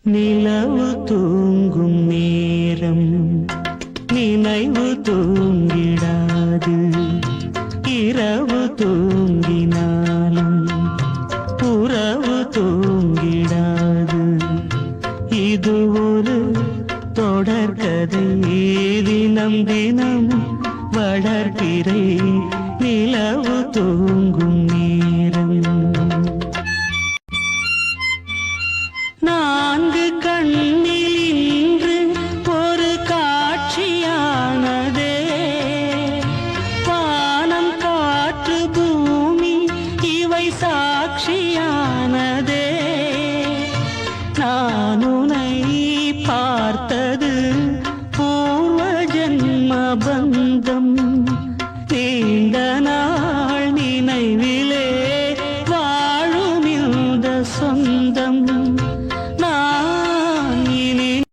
நிலவு தூங்கும் நேரம் நினைவு தூங்கிடாது. இரவு தூங்கினாலும் உறவு தூங்கிடாது. இது ஒரு தொடர்கதை, தினம் தினம் வளர்பிறை நிலவு தூங்கும் நேரம். நான்கு கண்ணில் இன்று ஒரு காட்சியானதே. வானம் காற்று பூமி இவை சாட்சியானதே. நான் உன்னை பார்த்தது பூர்வ ஜன்ம பந்தம். நீண்ட நாள் நினைவிலே வாழும் இந்த சொந்தம்.